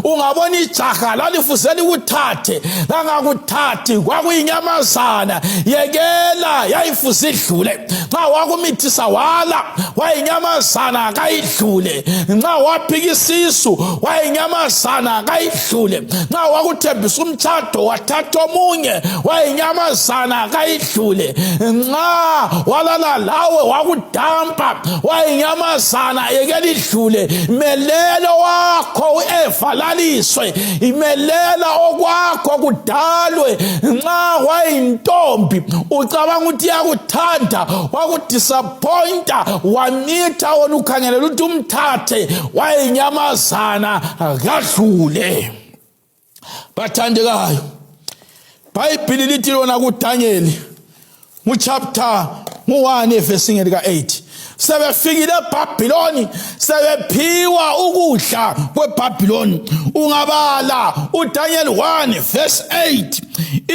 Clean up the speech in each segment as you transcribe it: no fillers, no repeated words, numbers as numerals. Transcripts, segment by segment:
ungabona ijaha lalifuzela ukuthathe langakuthathi kwakuyinyamazana yekela yayifuza idlule nxa wakumithisa wala wayinyamazana kayidlule nxa waphika isisu wayinyamazana kayidlule nxa wakuthembisa umtshado wathatha omunye wayinyamazana kayidlule nxa walala lawe wakudampa wayinyamazana yekela idlule melelo wakho uEva laliswe imelela okwakho kudalwe nxa wayintombi ucabanga ukuthi yakuthanda wakudisappointa wamitha wona ukhangelela ukuthi umthathe wayinyamazana kadlule. Bathandekayo, iBhayibhili lithi lona kuDanyeli chapter 1 verse lika 8 sebefikile eBhabhiloni sebephiwa ukudla kweBhabhiloni. Ungabala uDanyeli 1 verse 8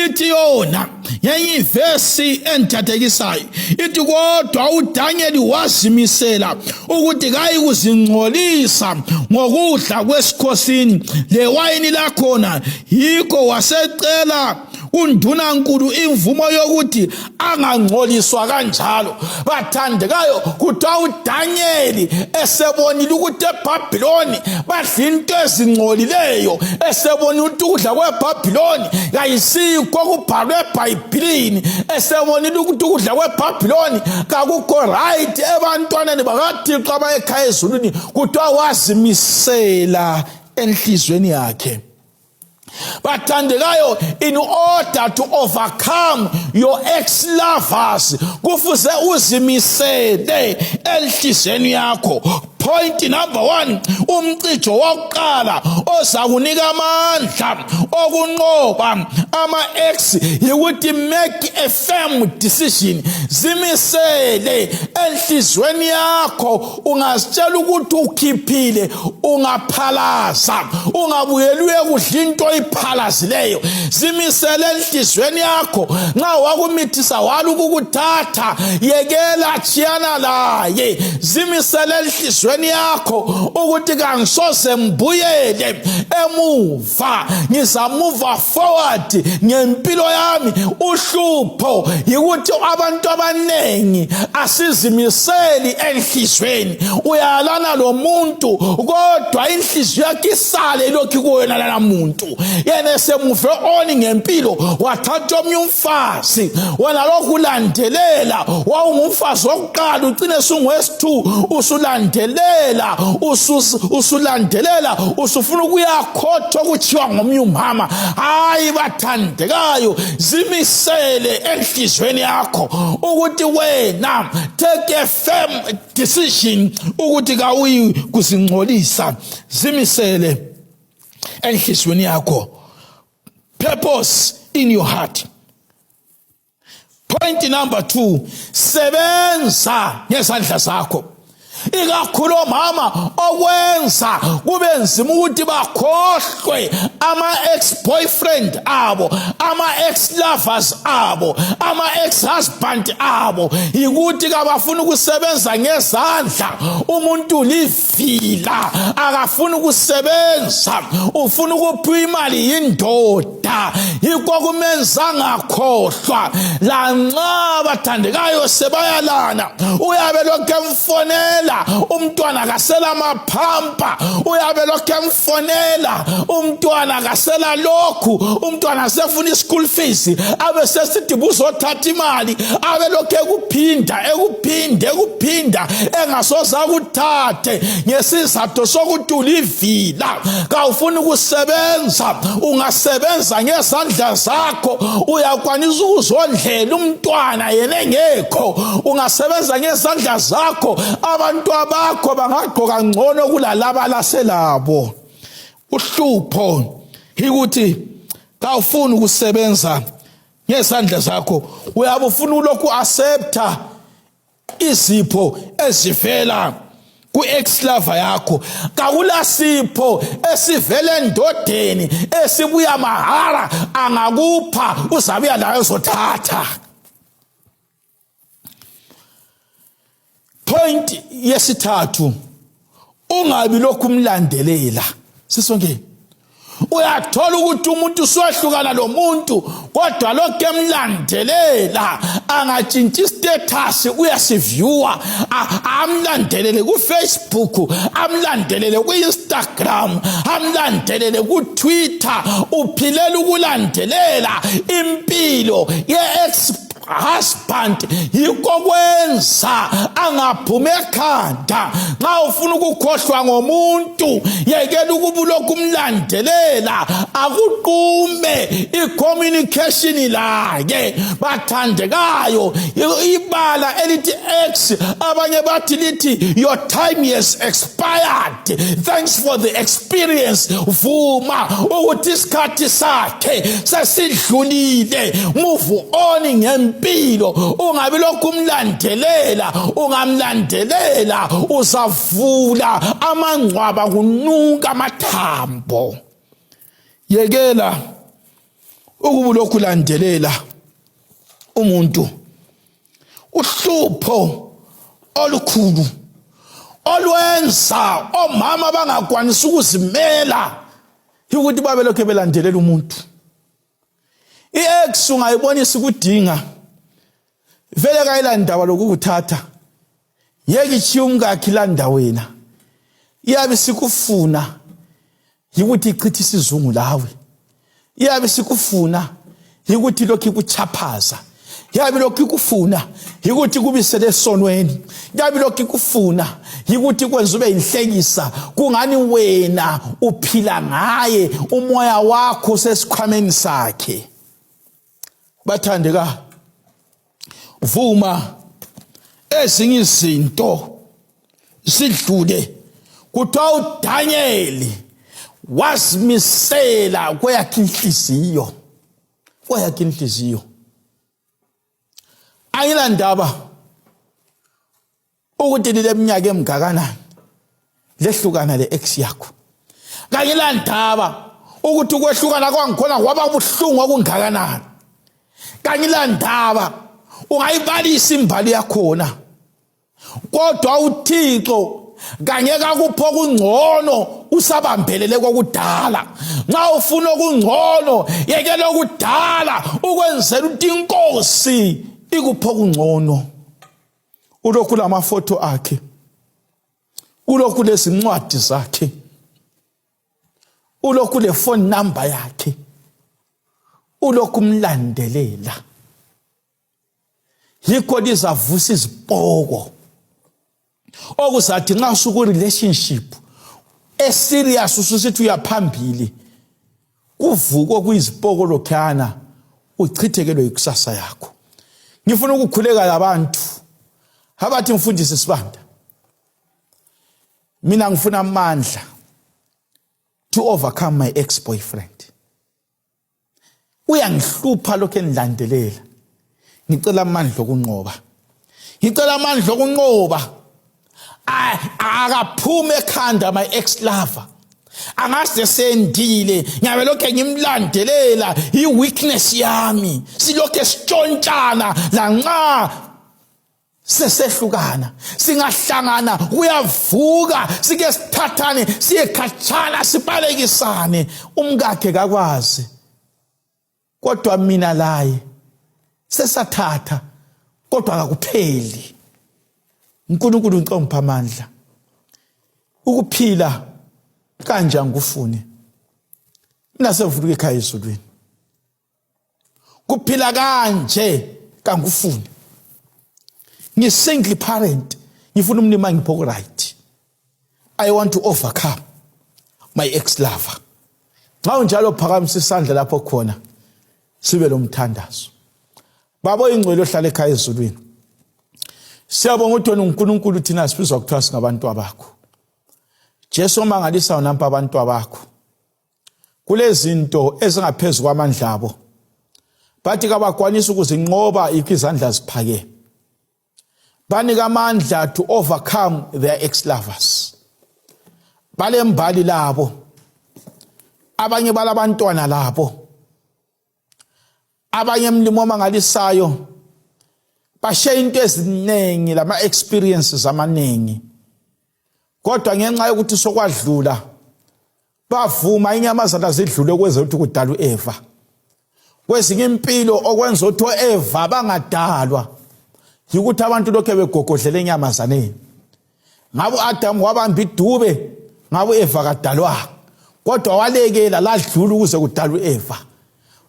ithi yona yenye ivesi enthathekisayo ithi kodwa uDanyeli wazimisela ukuthi kayikuzingcolisa ngokudla kwesikhosini lewayini lakhona, yikho wasecela undunankulu imvumo yokuthi angangcoliswa kanjalo. Bathandekayo, kuthiwa uDanyeli esebonile ukuthi eBhabhiloni badla into ezingcolileyo, esebonile ukuthi ukudla kweBhabhiloni kayisikho okubhalwe eBhayibhilini, esebonile ukuthi ukudla kweBhabhiloni kakukho right ebantwaneni bakaThixo abayekhaya ezulwini, kuthiwa wazimisela enhlizweni yakhe. Bathandekayo, in order to overcome your ex-lovers kufuze uzimisele enhlizweni yakho. Point number 1, umcijo wokuqala ozakunika amandla okunqoba ama-ex yikuthi make a firm decision. Zimisele enhlizweni yakho. Ungazitshela ukuthi ukhiphile ungaphalaza, ungabuyelwe kudla into iphalazileyo. Zimisele enhlizweni yakho. Nxa wakumithisa wala ukukuthatha yekela chiyana laye. Zimisele enhlizweni yakho ukuthi kangisoze mbuyele emuva, ngizamuva forward ngempilo yami. Uhlupho yikuthi abantu abanengi asizimiseli enhlizweni. Uyalana lo muntu kodwa inhliziyo yakhe isale lokhu kuwena lana muntu, yena semuve on ngempilo wathatha omnye umfazi, wena lokhu ulandelela wawungumfazi wokuqala ugcine sungowesi-2 usulandelela usulandelela usufuna ukuyakhotha okuthiwa ngomnye umama. Hayi bathandekayo, zimisele enhlizweni yakho ukuthi wena take a firm decision ukuthi kawuyi kuzingcolisa. Zimisele enhlizweni yakho. Purpose in your heart. Point number 2, sebenza ngezandla zakho. Ikakhulu omama okwenza kube nzima ukuthi bakhohlwe ama-ex-boyfriend abo, ama-ex-lovers abo, ama-ex-husband abo, yikuthi kabafuna ukusebenza ngezandla. Umuntu livila akafuna ukusebenza, ufuna ukuphiwa imali yindoda, yikho kumenza ngakhohlwa. Lanxa bathandekayo sebayalana, uyabe lokhu emfonela umntwana kasela maphampa, uyabe lokhu emfonela umntwana kasela lokhu, umntwana sefuna ischool fees, abe sesithi buzothatha imali, abe lokhu ekuphinda engasoze akuthathe ngesizathu sokuthi ulivila kawufuna ukusebenza. Ungasebenza ngezandla zakho, uyakwanisa ukuzondlela umntwana yena engekho. Ungasebenza ngezandla zakho, abantu abakho bangagqoka ngcono kulalaba laselabo. Uhlupho yikuthi kawufuna ukusebenza ngezandla zakho, uyabe ufuna ulokhu accepta izipho ezivela ku-ex-lover yakho. Kakulasipho esivela endodeni esibuya mahara, angakupha uzabuya layo uzothatha. Point yesithathu, ungabi lokhu umlandelela. Sisonke uyathola ukuthi umuntu usehlukana lo muntu kodwa lokho emlandelela angatshintshi status uyasiviewer amlandelele ku Facebook amlandelele ku Instagram amlandelele ku Twitter uphilela ukulandelela impilo ye husband yikho kwenza angaphuma ekhanda nxa ufuna ukukhohlwa ngomuntu yekela ukubulokhu umlandelela akuqume icommunication lakhe bathandekayo ibala elithi X abanye bathi lithi your time has expired thanks for the experience vuma ukuthi isikhathi sakhe sesidlulile move on ngempilo ungabe lokhu umlandelela ungamlandelela usavula amangcwaba kunuka amathambo yekela ukubulokhu landelela umuntu uhlupho olukhulu olwenza omama bangakwanisi ukuzimela ukuthi babe lokho belandelela umuntu i-ex ungayibonisa ukudinga vele kayilandaba lokukuthatha yeke ichiya umkakhe landa wena iyabe sikufuna ukuthi ichithe isizungu lawe iyabe sikufuna ukuthi lokho ikuchaphaza yabe lokho ikufuna ukuthi kubisele esonweni yabe lokho ikufuna ukuthi kwenza ube inhlekisa kungani wena uphila ngaye umoya wakho sesikhwameni sakhe bathandeka vuma ezinye izinto sidlule kuthiwa uDaniel wasimisela kweyakhe inhliziyo ayilandaba ukuthi leminyaka emgakanani lehlukana le-ex yakho kanyilandaba ukuthi ukwehlukana kwangikhona kwaba buhlungu okungakanani kanyilandaba ungayibalisa imbali yakhona kodwa uThixo kangeka kupho kungcono usabambelele kokudala nxa ufuna okungcono yekela okudala ukwenzela ukuthi inkosi ikupho kungcono ulokhu lamafoto akhe ulokhu lezincwadi zakhe ulokhu le phone number yakhe ulokhu umlandelela yikho lizavusa izipoko okuzathi nxa usuku relationship eserious ususithi uyaphambili kuvuko kuyizipoko lokhana uchithekelwe ikusasa yakho ngifuna ukukhuleka labantu abathi mfundisi Sibanda mina ngifuna amandla to overcome my ex-boyfriend uyangihlupha lokho endilandelela ngicela amandla okunqoba akaphume ekhanda my ex-lover angase sendile ngiyabe lokho ngimlandelela i-weakness yami silokho sitshontshana lanxa sesehlukana singahlangana kuyavuka sike sithathane siyekhatshana sibalekisane umkakhe kakwazi kodwa mina laye sesathatha kodwa akakupheli uNkulunkulu ngicompa amandla ukuphila kanje angufune mina sevuka ekhaya ezulwini kuphila kanje kangufune ngi-single parent ngifuna umnima ngipho right I want to overcome my ex-lover nxa unjalo phakamisa isandla lapho khona sibe lomthandazo babo ingcwele ohlala ekhaya ezulwini siyabonga ukuthi uNkulunkulu thina sibizwa kuthiwa singabantu abakho Jesu omangalisa nampa abantu abakho kulezinto ezingaphezulu kwamandla abo bathi kabakwanisa ukuzinqoba izandla ziphake banika amandla to overcome their ex-lovers balembali labo abanye balabantwana labo abanye emlimo omangalisayo bashiya into eziningi lama experiences amaningi kodwa ngenxa yokuthi sokwadlula bavuma inyamazana zidlule kweze ukuthi kudala uEva. Kwezinye impilo okwenza ukuthi uEva bangadalwa yikuthi abantu lokho begogodlela enyamazaneni. Ngabe uAdam wabamba idube, ngabe uEva kadalwa. Kodwa walekela ladlula ukuze kudala uEva.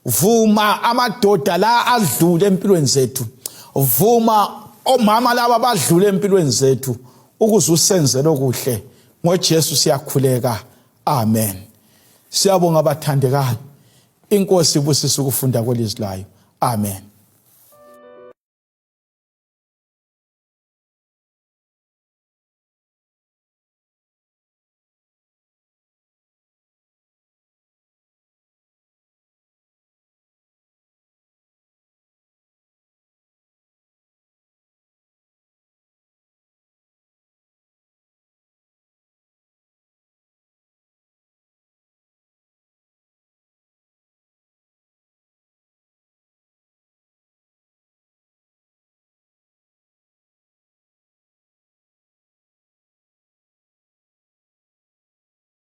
Vuma amadoda la adlule empilweni zethu. Vuma omama laba badlule empilweni zethu ukuze usenzele okuhle. NgoJesu siyakhuleka. Amen. Siyabonga abathandekayo. Inkosi ibusise ukufunda kwelizwi layo. Amen.